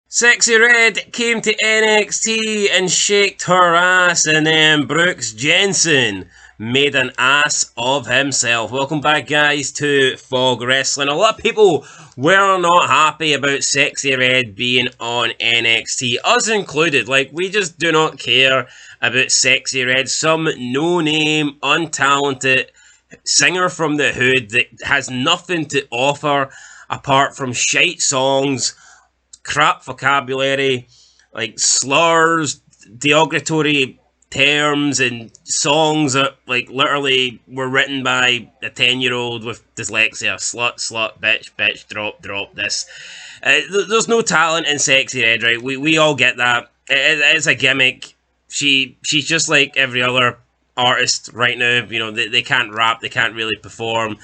Sexy Red came to NXT and shaked her ass, and then Brooks Jensen made an ass of himself. Welcome back, guys, to Fog Wrestling. A lot of people were not happy about Sexy Red being on NXT, us included. Like, we just do not care about Sexy Red, some no-name, untalented singer from the hood that has nothing to offer apart from shite songs, crap vocabulary, like slurs, derogatory terms, and songs that like literally were written by a 10-year-old with dyslexia. Slut, bitch, drop this. There's no talent in Sexy Red, right? We all get that. It's a gimmick. She's just like every other artist right now. You know, they can't rap, they can't really perform.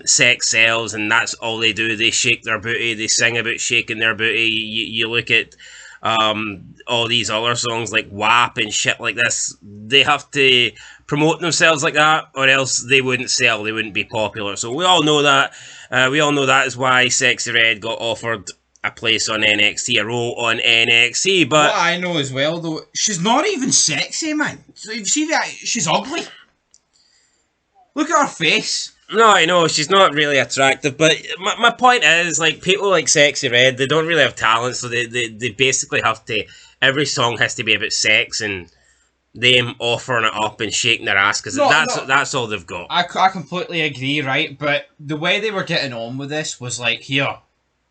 Sex sells, and that's all they do. They shake their booty, they sing about shaking their booty. You look at all these other songs like WAP and shit like this. They have to promote themselves like that, or else they wouldn't sell, they wouldn't be popular. So we all know that. We all know that is why Sexy Red got offered a place on NXT, a role on NXT. But what I know as well, though, she's not even sexy, man. So you see that? She's ugly. Look at her face. No, I know, she's not really attractive, but my point is, like, people like Sexy Red, they don't really have talent, so they basically have to, every song has to be about sex and them offering it up and shaking their ass, because that's all they've got. I completely agree, right? But the way they were getting on with this was like, here,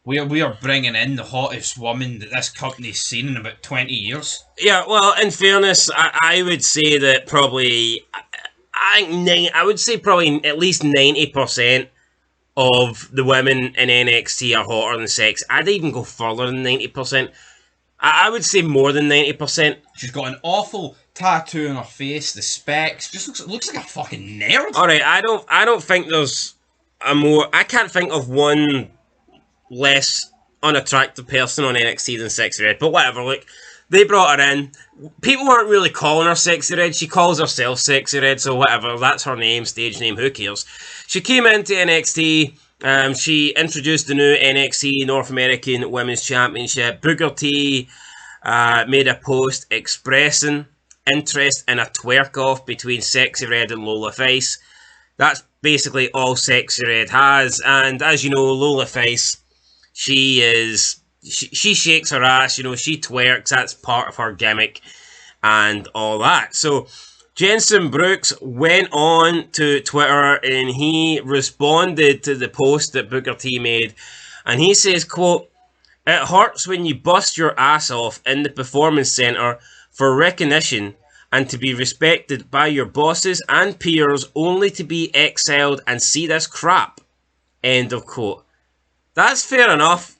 we are bringing in the hottest woman that this company's seen in about 20 years. Yeah, well, in fairness, I would say that probably... I would say probably at least 90% of the women in NXT are hotter than sex. I'd even go further than 90%. I would say more than 90%. She's got an awful tattoo on her face, the specs. Just looks like a fucking nerd. Alright, I don't think there's a more... I can't think of one less unattractive person on NXT than Sexy Red, but whatever, look. They brought her in. People weren't really calling her Sexy Red. She calls herself Sexy Red, so whatever. That's her name, stage name, who cares? She came into NXT. She introduced the new NXT North American Women's Championship. Booker T made a post expressing interest in a twerk-off between Sexy Red and Lola Face. That's basically all Sexy Red has. And as you know, Lola Face, she shakes her ass, you know, she twerks, that's part of her gimmick and all that. So Jenson Brooks went on to Twitter and he responded to the post that Booker T made, and he says, quote, "It hurts when you bust your ass off in the performance center for recognition and to be respected by your bosses and peers only to be exiled and see this crap." End of quote. That's fair enough.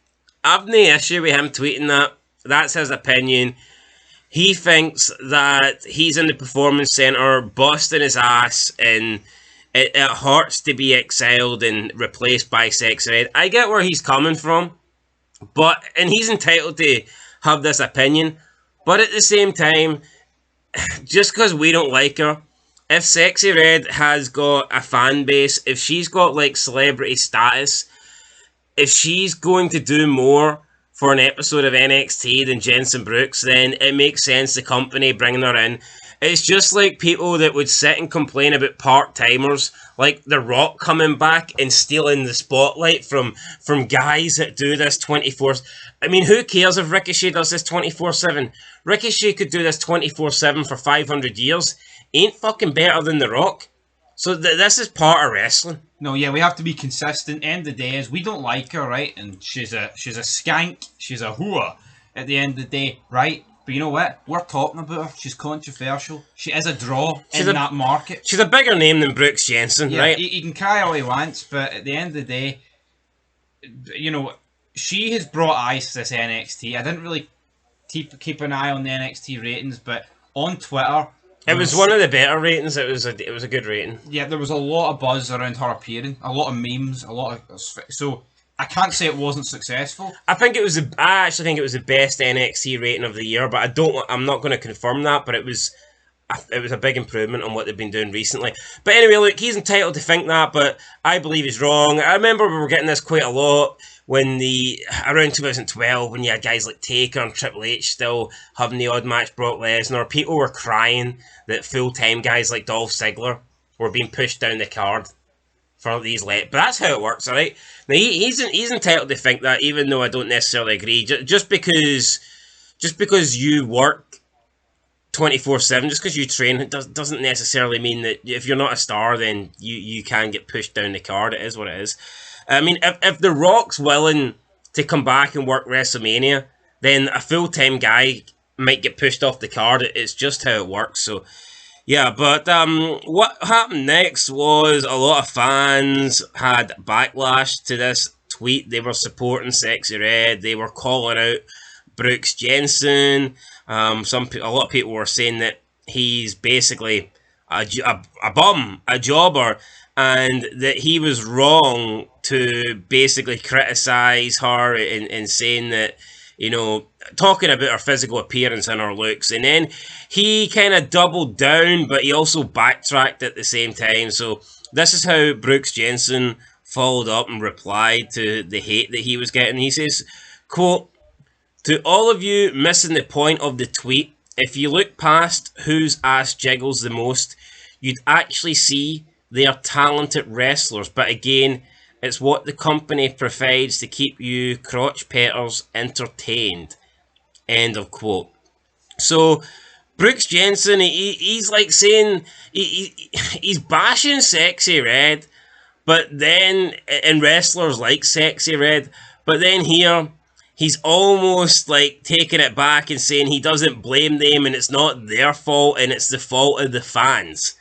I've no issue with him tweeting that. That's his opinion. He thinks that he's in the performance center busting his ass and it hurts to be exiled and replaced by Sexy Red. I get where he's coming from, and he's entitled to have this opinion, but at the same time, just because we don't like her, if Sexy Red has got a fan base, if she's got like celebrity status, if she's going to do more for an episode of NXT than Jenson Brooks, then it makes sense the company bringing her in. It's just like people that would sit and complain about part-timers, like The Rock coming back and stealing the spotlight from guys that do this 24... I mean, who cares if Ricochet does this 24/7? Ricochet could do this 24/7 for 500 years. Ain't fucking better than The Rock. So this is part of wrestling. No, yeah, we have to be consistent. End of the day is we don't like her, right? And she's a skank, she's a whore at the end of the day, right? But you know what? We're talking about her. She's controversial. She is a draw in that market. She's a bigger name than Brooks Jensen, yeah, right? He can cry all he wants, but at the end of the day, you know, she has brought eyes to this NXT. I didn't really keep an eye on the NXT ratings, but on Twitter, it was one of the better ratings. It was a good rating. Yeah, there was a lot of buzz around her appearing, a lot of memes, so I can't say it wasn't successful. I actually think it was the best NXT rating of the year, but I'm not going to confirm that. But it was a big improvement on what they've been doing recently. But anyway, look, he's entitled to think that, but I believe he's wrong. I remember we were getting this quite a lot when around 2012, when you had guys like Taker and Triple H still having the odd match Brock Lesnar, people were crying that full-time guys like Dolph Ziggler were being pushed down the card for these but that's how it works, alright? Now he's entitled to think that, even though I don't necessarily agree. Just because you work 24/7, just because you train, it doesn't necessarily mean that if you're not a star, then you can get pushed down the card. It is what it is. I mean, if The Rock's willing to come back and work WrestleMania, then a full-time guy might get pushed off the card. It's just how it works. So, yeah, but what happened next was a lot of fans had backlash to this tweet. They were supporting Sexyy Red. They were calling out Brooks Jensen. A lot of people were saying that he's basically a bum, a jobber, and that he was wrong to basically criticize her and saying that, you know, talking about her physical appearance and her looks. And then he kind of doubled down, but he also backtracked at the same time. So this is how Brooks Jensen followed up and replied to the hate that he was getting. He says, quote, "To all of you missing the point of the tweet, if you look past whose ass jiggles the most, you'd actually see they are talented wrestlers. But again, it's what the company provides to keep you crotch petters entertained." End of quote. So Brooks Jensen, he's like saying he's bashing Sexyy Red, but then and wrestlers like Sexyy Red, but then here he's almost like taking it back and saying he doesn't blame them and it's not their fault and it's the fault of the fans.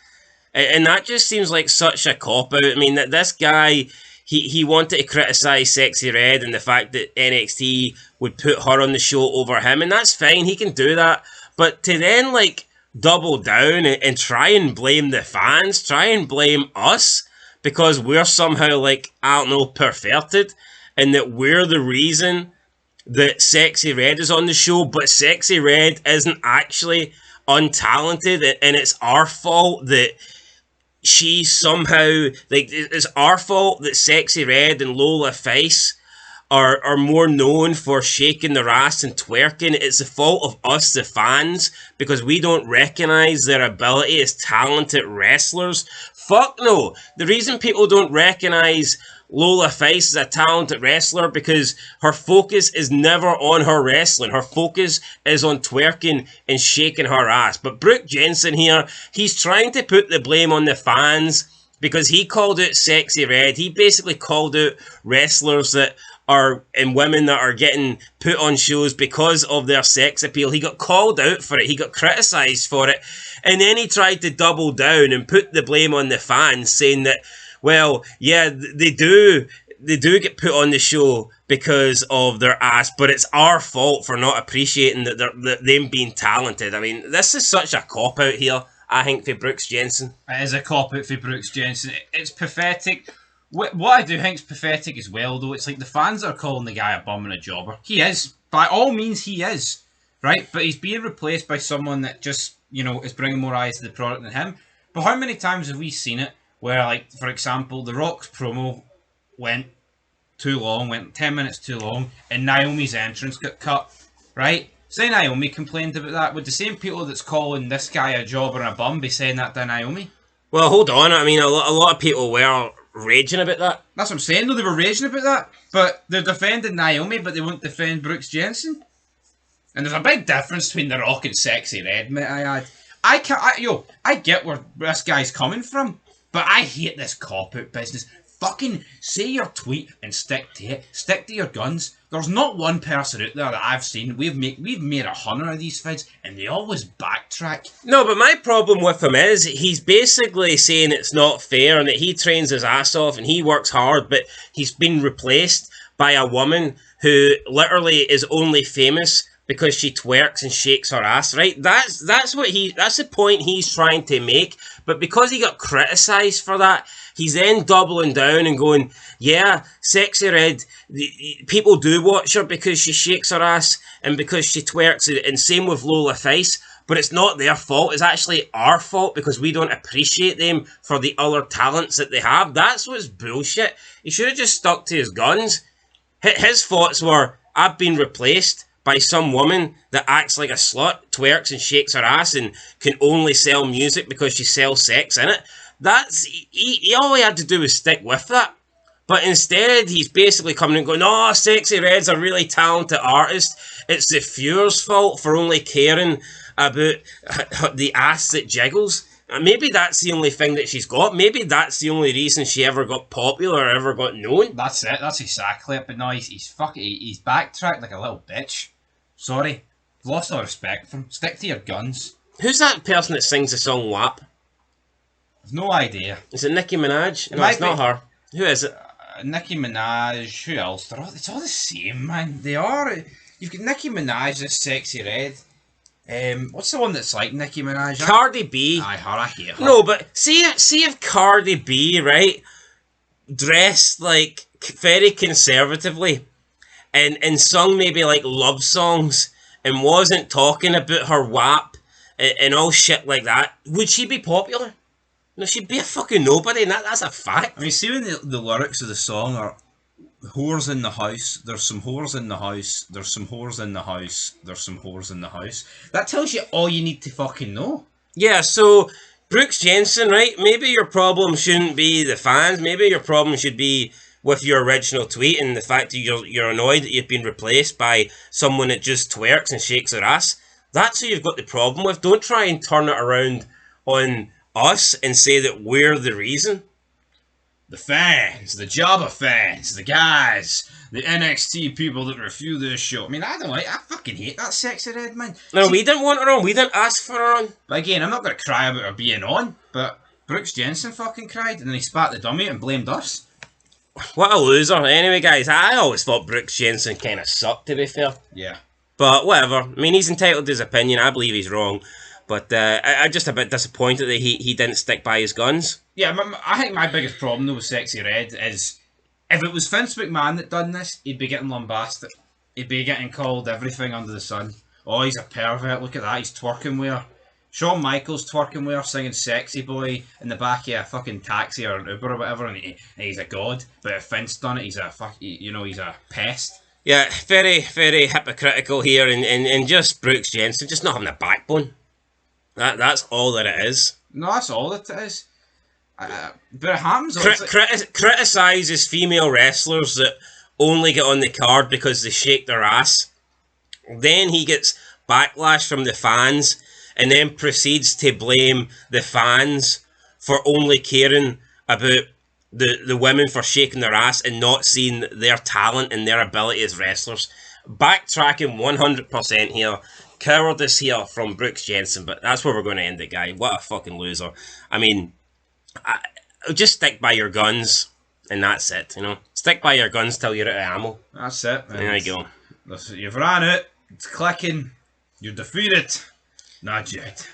And that just seems like such a cop-out. I mean, that this guy, he wanted to criticise Sexyy Red and the fact that NXT would put her on the show over him, and that's fine, he can do that. But to then, like, double down and try and blame the fans, try and blame us, because we're somehow, like, I don't know, perverted, and that we're the reason that Sexyy Red is on the show, but Sexyy Red isn't actually untalented, and it's our fault that she's somehow, like, it's our fault that Sexyy Red and Lola Face are more known for shaking their ass and twerking. It's the fault of us, the fans, because we don't recognise their ability as talented wrestlers. Fuck no. The reason people don't recognise Lola Face is a talented wrestler because her focus is never on her wrestling. Her focus is on twerking and shaking her ass. But Brooke Jensen here, he's trying to put the blame on the fans because he called out Sexyy Red. He basically called out wrestlers that are and women that are getting put on shows because of their sex appeal. He got called out for it. He got criticised for it. And then he tried to double down and put the blame on the fans, saying that, well, yeah, they do get put on the show because of their ass, but it's our fault for not appreciating that them being talented. I mean, this is such a cop-out here, I think, for Brooks Jensen. It is a cop-out for Brooks Jensen. It's pathetic. What I do think is pathetic as well, though, it's like the fans are calling the guy a bum and a jobber. He is. By all means, he is. Right? But he's being replaced by someone that just, you know, is bringing more eyes to the product than him. But how many times have we seen it where, like, for example, The Rock's promo went too long, went 10 minutes too long, and Naomi's entrance got cut, right? Say Naomi complained about that. Would the same people that's calling this guy a jobber and a bum be saying that to Naomi? Well, hold on. I mean, a lot of people were raging about that. That's what I'm saying, though. They were raging about that. But they're defending Naomi, but they won't defend Brooks Jensen. And there's a big difference between The Rock and Sexyy Red, mate, I add. I get where this guy's coming from, but I hate this cop-out business. Fucking say your tweet and stick to it. Stick to your guns. There's not one person out there that I've seen. We've made 100 of these vids, and they always backtrack. No, but my problem with him is he's basically saying it's not fair and that he trains his ass off and he works hard, but he's been replaced by a woman who literally is only famous because she twerks and shakes her ass, right? That's the point he's trying to make. But because he got criticised for that, he's then doubling down and going, yeah, Sexyy Red, people do watch her because she shakes her ass and because she twerks, and same with Lola Face, but it's not their fault. It's actually our fault because we don't appreciate them for the other talents that they have. That's what's bullshit. He should have just stuck to his guns. His thoughts were, I've been replaced by some woman that acts like a slut, twerks and shakes her ass, and can only sell music because she sells sex in it. All he had to do was stick with that. But instead, he's basically coming and going, "Oh, Sexyy Red's a really talented artist. It's the viewer's fault for only caring about the ass that jiggles." Maybe that's the only thing that she's got. Maybe that's the only reason she ever got popular or ever got known. That's it. That's exactly it. But no, he's backtracked like a little bitch. Sorry. Lost all respect for him. Stick to your guns. Who's that person that sings the song WAP? I've no idea. Is it Nicki Minaj? No, it's not her. Who is it? Nicki Minaj. Who else? It's all the same, man. They are. You've got Nicki Minaj, this Sexyy Red. What's the one that's like Nicki Minaj? Cardi B. Aye, her. I hate her. No, but see if Cardi B, right, dressed like very conservatively and sung maybe like love songs and wasn't talking about her WAP and all shit like that, would she be popular? No, she'd be a fucking nobody, and that's a fact. I mean, see when the lyrics of the song are whores in the house, there's some whores in the house, there's some whores in the house, there's some whores in the house. That tells you all you need to fucking know. Yeah, so Brooks Jensen, right? Maybe your problem shouldn't be the fans. Maybe your problem should be with your original tweet and the fact that you're annoyed that you've been replaced by someone that just twerks and shakes their ass. That's who you've got the problem with. Don't try and turn it around on us and say that we're the reason. The fans, the Jabba fans, the guys, the NXT people that review this show. I mean, I fucking hate that Sexyy Red, man. No, we didn't want her on. We didn't ask for her on. But again, I'm not going to cry about her being on, but Brooks Jensen fucking cried, and then he spat the dummy and blamed us. What a loser. Anyway, guys, I always thought Brooks Jensen kind of sucked, to be fair. Yeah. But whatever. I mean, he's entitled to his opinion. I believe he's wrong. But I'm just a bit disappointed that he didn't stick by his guns. Yeah, I think my biggest problem though with Sexyy Red is if it was Vince McMahon that done this, he'd be getting lambasted. He'd be getting called everything under the sun. Oh, he's a pervert. Look at that. He's twerking with her. Shawn Michaels twerking with her, singing "Sexy Boy" in the back of a fucking taxi or an Uber or whatever, and he's a god. But if Vince done it, he's a he's a pest. Yeah, very, very hypocritical here, and just Brooks Jensen just not having a backbone. That's all that it is. No, that's all it is. But it happens. Criticises female wrestlers that only get on the card because they shake their ass. Then he gets backlash from the fans, and then proceeds to blame the fans for only caring about the women for shaking their ass and not seeing their talent and their ability as wrestlers. Backtracking 100% here. Cowardice here from Brooks Jensen, but that's where we're going to end it, guy. What a fucking loser. I mean, just stick by your guns, and that's it, you know. Stick by your guns till you're out of ammo. That's it, man. There you go. You've ran out. It's clicking. You're defeated. Not yet.